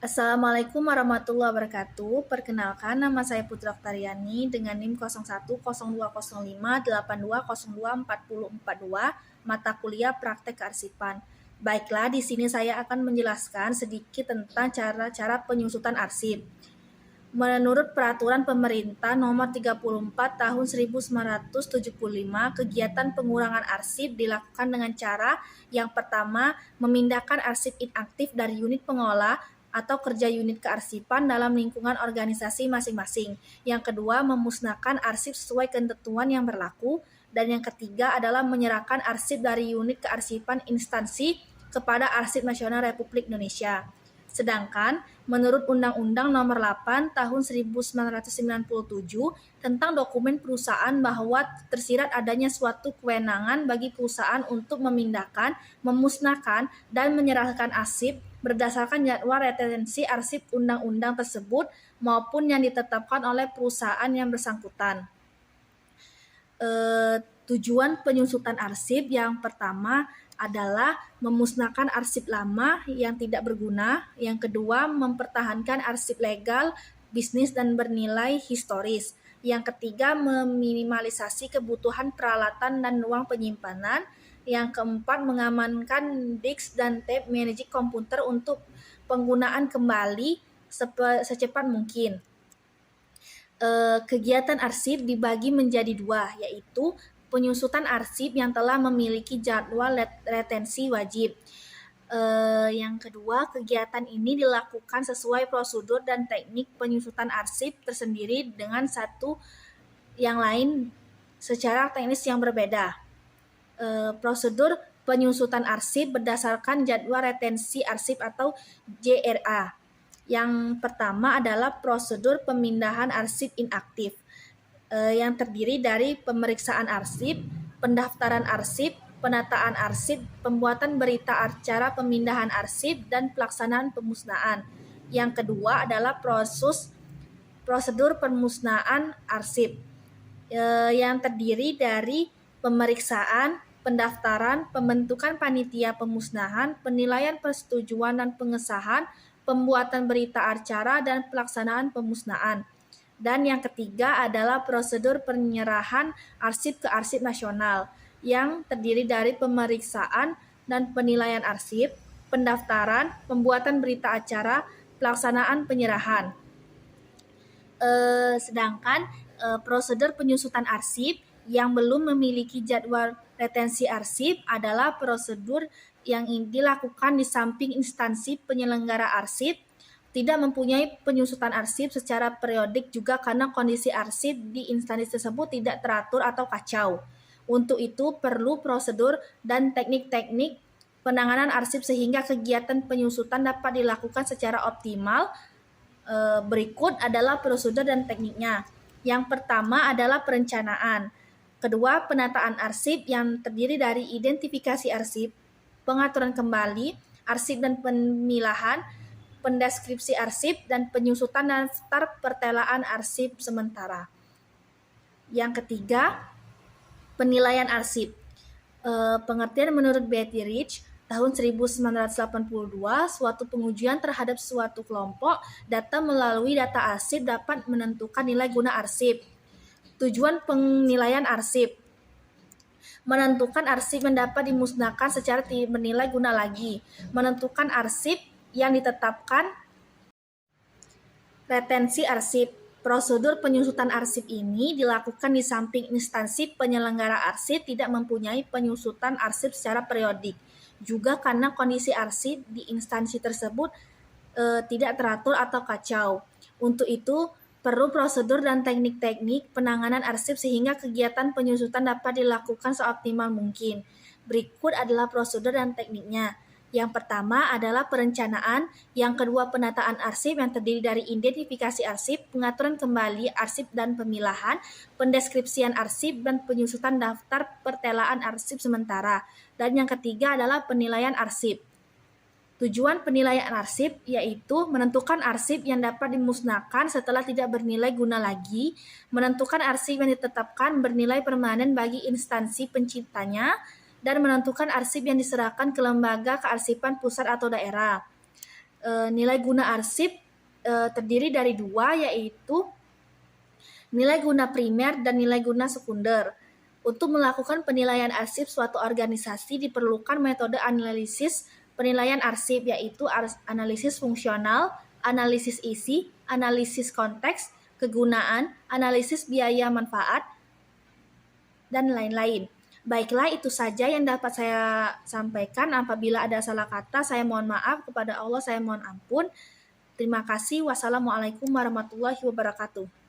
Assalamualaikum warahmatullahi wabarakatuh. Perkenalkan, nama saya Putri Oktariani dengan NIM 01020582024042, mata kuliah Praktek Kearsipan. Baiklah, di sini saya akan menjelaskan sedikit tentang cara-cara penyusutan arsip. Menurut Peraturan Pemerintah Nomor 34 Tahun 1975, kegiatan pengurangan arsip dilakukan dengan cara yang pertama, memindahkan arsip inaktif dari unit pengolah atau kerja unit kearsipan dalam lingkungan organisasi masing-masing. Yang kedua, memusnahkan arsip sesuai ketentuan yang berlaku. Dan yang ketiga adalah menyerahkan arsip dari unit kearsipan instansi kepada Arsip Nasional Republik Indonesia. Sedangkan menurut Undang-Undang Nomor 8 Tahun 1997 tentang dokumen perusahaan bahwa tersirat adanya suatu kewenangan bagi perusahaan untuk memindahkan, memusnahkan, dan menyerahkan arsip berdasarkan jadwal retensi arsip undang-undang tersebut maupun yang ditetapkan oleh perusahaan yang bersangkutan. Tujuan penyusutan arsip yang pertama adalah memusnahkan arsip lama yang tidak berguna. Yang kedua, mempertahankan arsip legal, bisnis dan bernilai historis. Yang ketiga, meminimalisasi kebutuhan peralatan dan ruang penyimpanan. Yang keempat, mengamankan disk dan tape magic komputer untuk penggunaan kembali secepat mungkin. Kegiatan arsip dibagi menjadi dua, yaitu penyusutan arsip yang telah memiliki jadwal retensi wajib. Yang kedua, kegiatan ini dilakukan sesuai prosedur dan teknik penyusutan arsip tersendiri dengan satu yang lain secara teknis yang berbeda. Prosedur penyusutan arsip berdasarkan jadwal retensi arsip atau JRA. Yang pertama adalah prosedur pemindahan arsip inaktif, yang terdiri dari pemeriksaan arsip, pendaftaran arsip, penataan arsip, pembuatan berita acara pemindahan arsip, dan pelaksanaan pemusnahan. Yang kedua adalah prosedur pemusnahan arsip, yang terdiri dari pemeriksaan, pendaftaran, pembentukan panitia pemusnahan, penilaian persetujuan dan pengesahan, pembuatan berita acara, dan pelaksanaan pemusnahan. Dan yang ketiga adalah prosedur penyerahan arsip ke Arsip Nasional, yang terdiri dari pemeriksaan dan penilaian arsip, pendaftaran, pembuatan berita acara, pelaksanaan penyerahan. Sedangkan prosedur penyusutan arsip yang belum memiliki jadwal retensi arsip adalah prosedur yang dilakukan di samping instansi penyelenggara arsip tidak mempunyai penyusutan arsip secara periodik juga karena kondisi arsip di instansi tersebut tidak teratur atau kacau. Untuk itu perlu prosedur dan teknik-teknik penanganan arsip sehingga kegiatan penyusutan dapat dilakukan secara optimal. Berikut adalah prosedur dan tekniknya. Yang pertama adalah perencanaan. Kedua, penataan arsip yang terdiri dari identifikasi arsip, pengaturan kembali arsip dan pemilahan, pendeskripsi arsip, dan penyusutan daftar pertelaan arsip sementara. Yang ketiga, penilaian arsip. Pengertian menurut Betty Rich tahun 1982, suatu pengujian terhadap suatu kelompok data melalui data arsip dapat menentukan nilai guna arsip. Tujuan penilaian arsip: menentukan arsip yang dapat dimusnahkan secara tidak bernilai guna lagi, menentukan arsip yang ditetapkan retensi arsip. Prosedur penyusutan arsip ini dilakukan di samping instansi penyelenggara arsip tidak mempunyai penyusutan arsip secara periodik, juga karena kondisi arsip di instansi tersebut tidak teratur atau kacau. Untuk itu, perlu prosedur dan teknik-teknik penanganan arsip sehingga kegiatan penyusutan dapat dilakukan seoptimal mungkin. Berikut adalah prosedur dan tekniknya. Yang pertama adalah perencanaan, yang kedua penataan arsip yang terdiri dari identifikasi arsip, pengaturan kembali arsip dan pemilahan, pendeskripsian arsip, dan penyusutan daftar pertelaan arsip sementara. Dan yang ketiga adalah penilaian arsip. Tujuan penilaian arsip yaitu menentukan arsip yang dapat dimusnahkan setelah tidak bernilai guna lagi, menentukan arsip yang ditetapkan bernilai permanen bagi instansi penciptanya, dan menentukan arsip yang diserahkan ke lembaga kearsipan pusat atau daerah. Nilai guna arsip terdiri dari dua, yaitu nilai guna primer dan nilai guna sekunder. Untuk melakukan penilaian arsip suatu organisasi diperlukan metode analisis penilaian arsip, yaitu analisis fungsional, analisis isi, analisis konteks, kegunaan, analisis biaya manfaat, dan lain-lain. Baiklah, itu saja yang dapat saya sampaikan. Apabila ada salah kata, saya mohon maaf. Kepada Allah saya mohon ampun. Terima kasih. Wassalamualaikum warahmatullahi wabarakatuh.